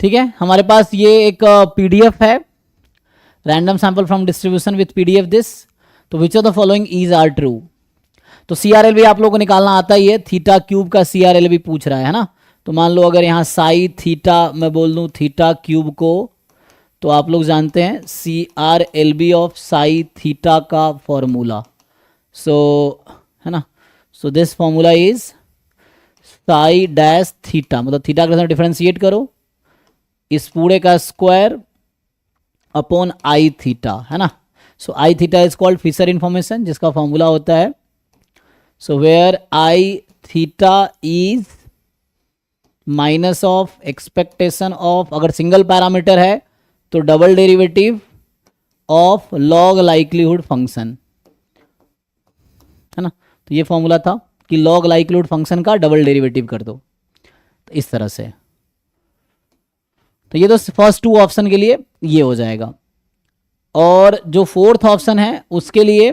ठीक है, हमारे पास ये एक पीडीएफ है, random sample from distribution with PDF this. तो which of the following is are true. तो सीआरएल भी आप लोगों को निकालना आता ही है, थीटा क्यूब का सीआरएल भी पूछ रहा है ना। तो मान लो अगर यहाँ साई थीटा मैं बोल दूं थीटा क्यूब को, तो आप लोग जानते हैं C R L B of psi theta का फॉर्मूला। सो है ना, so this formula is psi dash theta, मतलब थीटा का डिफरेंशिएट करो, इस पूरे का स्क्वायर अपॉन आई थीटा, है ना। So I theta is called Fisher information, जिसका फॉर्मूला होता है so where I theta is minus of expectation of, अगर सिंगल पैरामीटर है तो double derivative of log likelihood function, है ना। तो ये फॉर्मूला था कि लॉग लाइक्लीहुड फंक्शन का डबल डेरिवेटिव कर दो, तो इस तरह से। तो ये तो फर्स्ट टू ऑप्शन के लिए ये हो जाएगा, और जो फोर्थ ऑप्शन है उसके लिए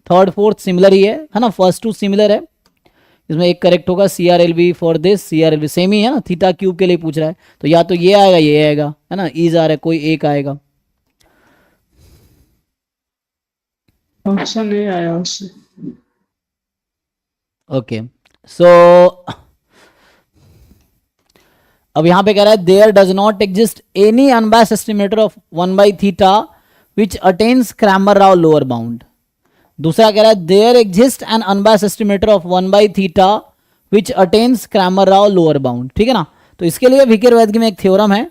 थर्ड फोर्थ सिमिलर ही है ना, फर्स्ट टू सिमिलर है, इसमें एक करेक्ट होगा C R L B for this, C R L B same ही है ना, थीटा क्यूब के लिए पूछ रहा है, तो या तो ये आएगा ये आएगा, है ना, ईज आ रहा है, कोई एक आएगा। ऑप्शन ए आया उससे। ओके, सो अब यहां पे कह रहा है there does not exist any unbiased estimator of 1/थीटा which attains Cramer Rao lower bound. दूसरा कह रहा है there exist an unbiased estimator of 1/थीटा which attains Cramer Rao lower bound. ठीक है ना, तो इसके लिए विकेर-वैद्य में एक थ्योरम है,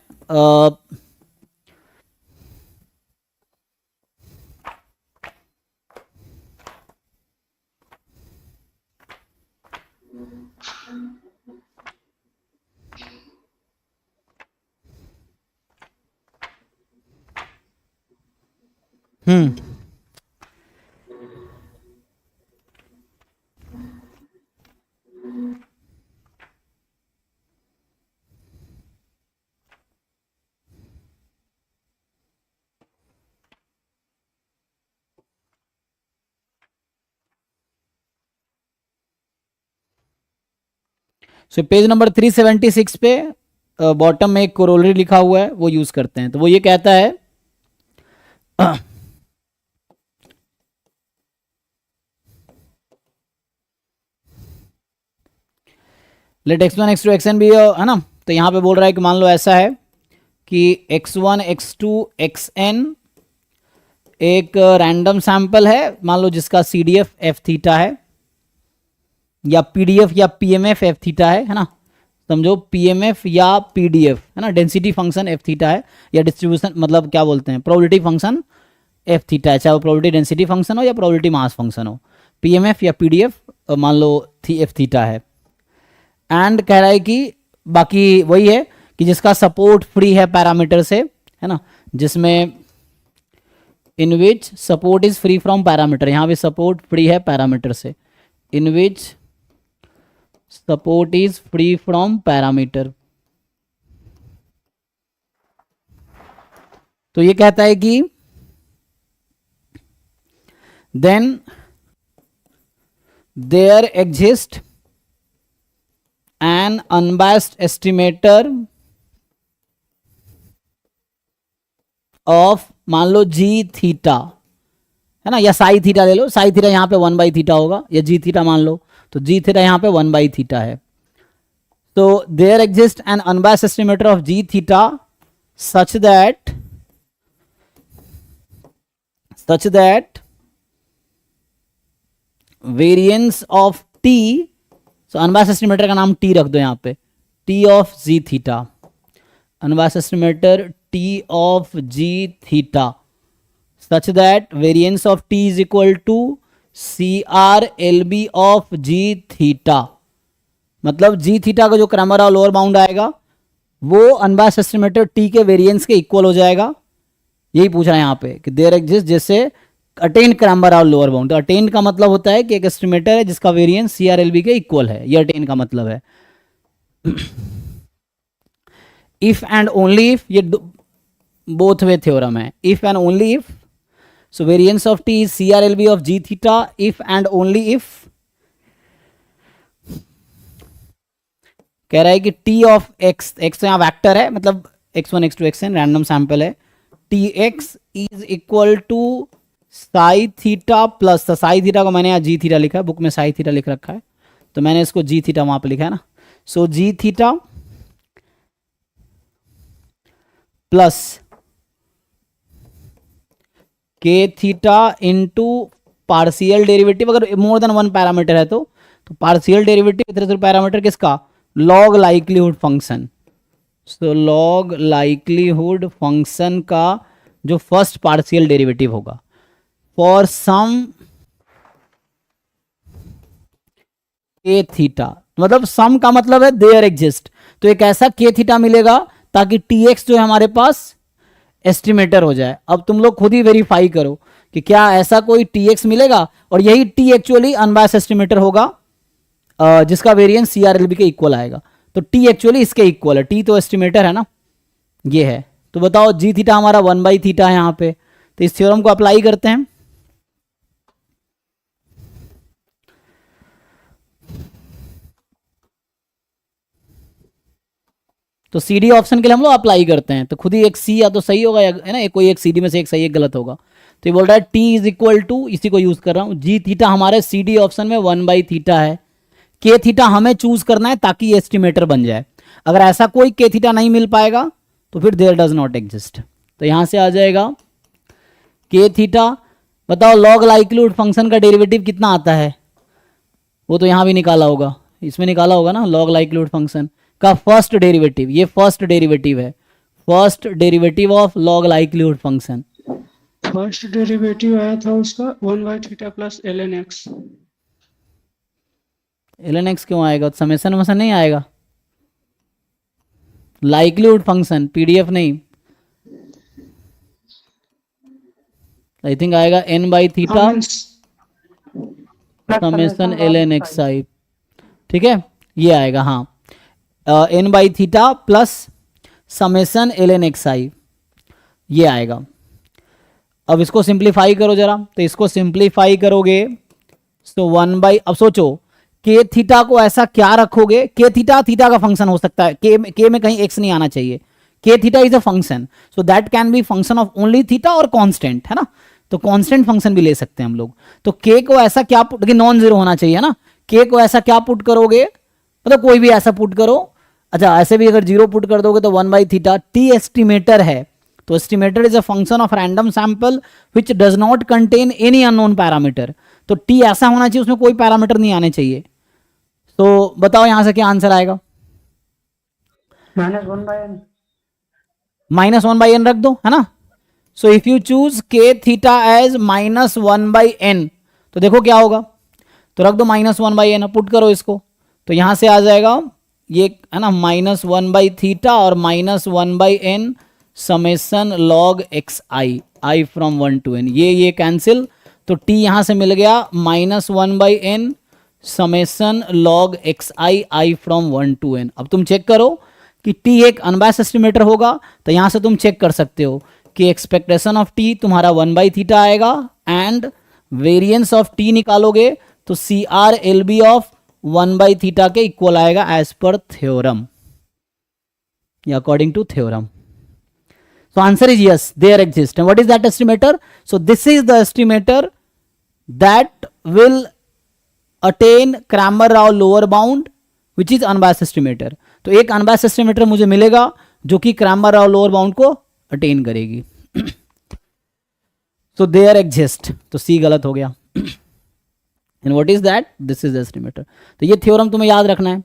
सो पेज नंबर 376 पे बॉटम में एक कोरोलरी लिखा हुआ है, वो यूज करते हैं। तो वो ये कहता है लेट x1 x2 xn भी है ना। तो यहां पे बोल रहा है कि मान लो ऐसा है कि x1 x2 xn एक रैंडम सैंपल है, मान लो जिसका CDF f थीटा है, या PDF या PMF f थीटा है ना, समझो PMF या PDF, है ना, डेंसिटी फंक्शन f थीटा है, या डिस्ट्रीब्यूशन मतलब क्या बोलते हैं प्रोबेबिलिटी फंक्शन f थीटा है, चाहे वो प्रोबेबिलिटी डेंसिटी फंक्शन हो या प्रोबेबिलिटी मास फंक्शन हो, PMF या PDF मान लो f थीटा है। एंड कह रहा है कि बाकी वही है कि जिसका सपोर्ट फ्री है पैरामीटर से, है ना, जिसमें in which support is free from parameter, यहां भी सपोर्ट फ्री है पैरामीटर से, in which support is free from parameter. तो ये कहता है कि then there exist an unbiased estimator of मान लो जी थीटा, है ना, या साई थीटा ले लो, साई थीटा यहां पे 1/थीटा होगा, या जी थीटा मान लो, तो जी थीटा यहां पे 1/थीटा है। तो there exist an unbiased estimator of g theta such that variance of t, so unbiased estimator का नाम टी रख दो यहां पे, t of g theta, unbiased estimator t of g theta such that variance of t is equal to CR LB of g theta. मतलब जी theta का जो Cramer और लोअर बाउंड आएगा वो अनबायस्ड एस्टिमेटर टी के वेरिएंस के equal हो जाएगा। यही पूछ रहा है यहाँ पे कि देयर एग्जिस्ट जैसे अटेन क्रैमर और लोअर बाउंड। तो अटेन का मतलब होता है कि एक एस्टिमेटर है जिसका वेरिएंस CR/LB के इक्वल है, ये अटेन का मतलब है। इफ एंड ओनली इफ, ये बोथ वे थ्योरम है, if and only if, so variance of t is CR/LB of g theta if and only if, कह रहा है कि t of x, x तो यहाँ वेक्टर है, मतलब x1 x2 xn random sample है, tx is equal to psi theta plus, psi theta को मैंने यहाँ जी थीटा लिखा है, बुक में साई थीटा लिख रखा है तो मैंने इसको जी थीटा वहां पे लिखा है ना, सो जी थीटा प्लस के थीटा इंटू पार्शियल डेरिवेटिव, अगर मोर देन वन पैरामीटर है तो पार्शियल डेरिवेटिव विद पैरामीटर किसका, log likelihood function, so log likelihood function का जो फर्स्ट पार्शियल डेरिवेटिव होगा फॉर सम के थीटा, मतलब सम का मतलब है देयर एग्जिस्ट, तो एक ऐसा के थीटा मिलेगा ताकि टी एक्स जो है हमारे पास एस्टिमेटर हो जाए। अब तुम लोग खुद ही वेरीफाई करो कि क्या ऐसा कोई टी एक्स मिलेगा, और यही टी एक्चुअली अनबायस्ड एस्टिमेटर होगा जिसका वेरिएंस सीआरएलबी के इक्वल आएगा, तो टी एक्चुअली इसके इक्वल है, टी तो एस्टिमेटर है ना, ये है। तो बताओ जी थीटा हमारा 1/थीटा है यहाँ पे, तो इस थ्योरम को अप्लाई करते हैं। तो सी डी ऑप्शन के लिए हम लोग अप्लाई करते हैं, तो खुद ही एक सी या तो सही होगा है ना, कोई एक सी डी में से एक सही एक गलत होगा, तो ये बोल रहा है टी इज इक्वल टू, इसी को यूज कर रहा हूं, जी थीटा हमारे सी डी ऑप्शन में 1/थीटा है, के थीटा हमें चूज करना है ताकि ये एस्टिमेटर बन जाए। अगर ऐसा कोई के थीटा नहीं मिल पाएगा तो फिर देयर डज नॉट एग्जिस्ट, तो यहां से आ जाएगा के थीटा। बताओ लॉग लाइक्लीहुड फंक्शन का डेरिवेटिव कितना आता है, वो तो यहां भी निकाला होगा, इसमें निकाला होगा ना, लॉग लाइक्लीहुड फंक्शन का फर्स्ट डेरिवेटिव, ये फर्स्ट डेरिवेटिव है, first derivative of log likelihood function, first derivative आया था उसका 1/थीटा plus ln x। ln x क्यों आएगा, समेशन वमेशन नहीं आएगा, लाइक्लीहुड फंक्शन पीडीएफ नहीं, आई थिंक आएगा n/थीटा समेशन ln x आई, ठीक है ये आएगा, हाँ n/थीटा प्लस समेशन ln x आई, ये आएगा। अब इसको सिंप्लीफाई करो जरा, तो इसको सिंप्लीफाई करोगे तो 1/, अब सोचो के थीटा को ऐसा क्या रखोगे, के थीटा थीटा का फंक्शन हो सकता है, के में कहीं एक्स नहीं आना चाहिए, के theta is a function, so that can be function of only theta और कांस्टेंट, है ना, तो कांस्टेंट फंक्शन भी ले सकते हैं हम लोग। तो के को ऐसा क्या पुट, नॉन जीरो होना चाहिए ना, के को ऐसा क्या पुट करोगे, मतलब कोई भी ऐसा पुट करो, अच्छा ऐसे भी अगर जीरो पुट कर दोगे तो 1/थीटा, टी एस्टिमेटर है, तो estimator is a function of random sample which does not contain any unknown parameter, तो टी ऐसा होना चाहिए उसमें कोई पैरामीटर नहीं आने चाहिए। तो बताओ यहां से क्या आंसर आएगा, -1/n, -1/n रख दो, है ना। सो इफ यू चूज के थीटा एज -1/n, तो देखो क्या होगा, तो रख दो -1/n, पुट करो इसको, तो यहां से आ जाएगा ये, है ना, -1/थीटा और -1/n summation log x I, I from 1 to n, ये कैंसिल, तो t यहां से मिल गया -1/n summation log x I, I from 1 to n। अब तुम चेक करो कि t एक अनबायस्ड एस्टिमेटर होगा, तो यहां से तुम चेक कर सकते हो कि एक्सपेक्टेशन ऑफ t तुम्हारा 1/थीटा आएगा, एंड वेरिएंस ऑफ t निकालोगे तो CRLB ऑफ 1/थीटा के इक्वल आएगा एज पर थ्योरम, या according to theorem. So answer is yes, there exists. And what is that estimator? So this is the estimator that will attain Cramer-Rao lower bound, which is unbiased estimator. तो एक unbiased estimator मुझे मिलेगा जो कि Cramer-Rao lower bound को attain करेगी। So there exists, तो C गलत हो गया। And what is that? This is the estimator. तो ये थ्योरम तुम्हें याद रखना है।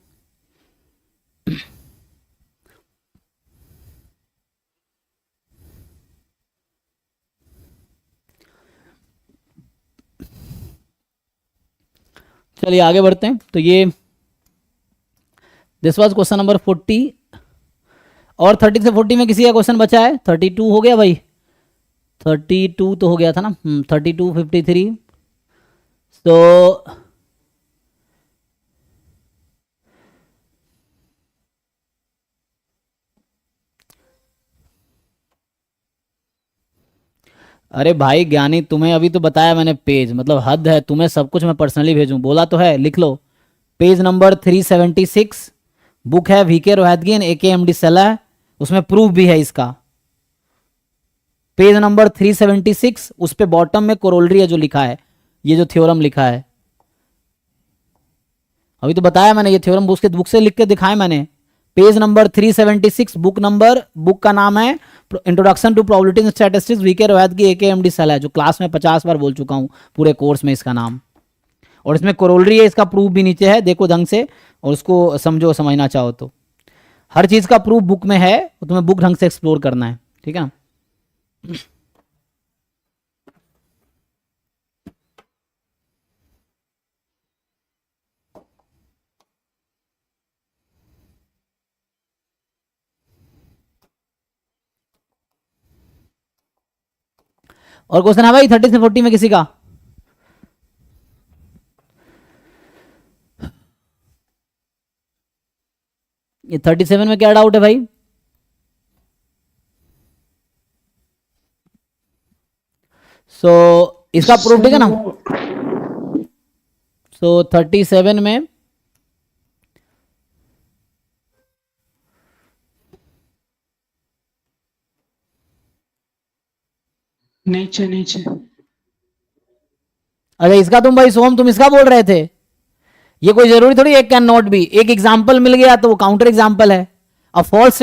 चलिए आगे बढ़ते हैं। तो ये दिस वाज क्वेश्चन नंबर 40, और 30 से 40 में किसी का क्वेश्चन बचा है? 32 हो गया भाई, 32 तो हो गया था ना, 32, 53। तो अरे भाई ज्ञानी, तुम्हें अभी तो बताया मैंने पेज, मतलब हद है, तुम्हें सब कुछ मैं पर्सनली भेजूं, बोला तो है, लिख लो। पेज नंबर 376, बुक है V K Rohatgi and AK MD सलाह, उसमें प्रूफ भी है इसका। पेज नंबर 376, उस पे बॉटम में कोरोलरी है जो लिखा है, ये जो थ्योरम लिखा है, अभी तो बताया मैंने, ये थ्योरम बुक से लिख के दिखाया मैंने। पेज नंबर 376, बुक का नाम है introduction to probability and statistics, V K Rohit की AKMD सेल है, जो क्लास में 50 बार बोल चुका हूं पूरे कोर्स में इसका नाम। और इसमें कोरोलरी है, इसका प्रूफ भी नीचे है, देखो ढंग से और उसको समझो, समझना चाहो तो। हर चीज का प्रूफ बुक में है, तो तुम्हें बुक ढंग से एक्सप्लोर करना है, ठीक है। और क्वेश्चन है भाई 30 से 40 में किसी का? ये 37 में क्या डाउट है भाई? सो इसका प्रूफ ठीक है ना? सो 37 में नीचे नीचे। अरे इसका तुम भाई सोम, तुम इसका बोल रहे थे। ये कोई जरूरी थोड़ी एक कैन नॉट बी, एक एग्जाम्पल मिल गया तो वो काउंटर एग्जाम्पल है। A false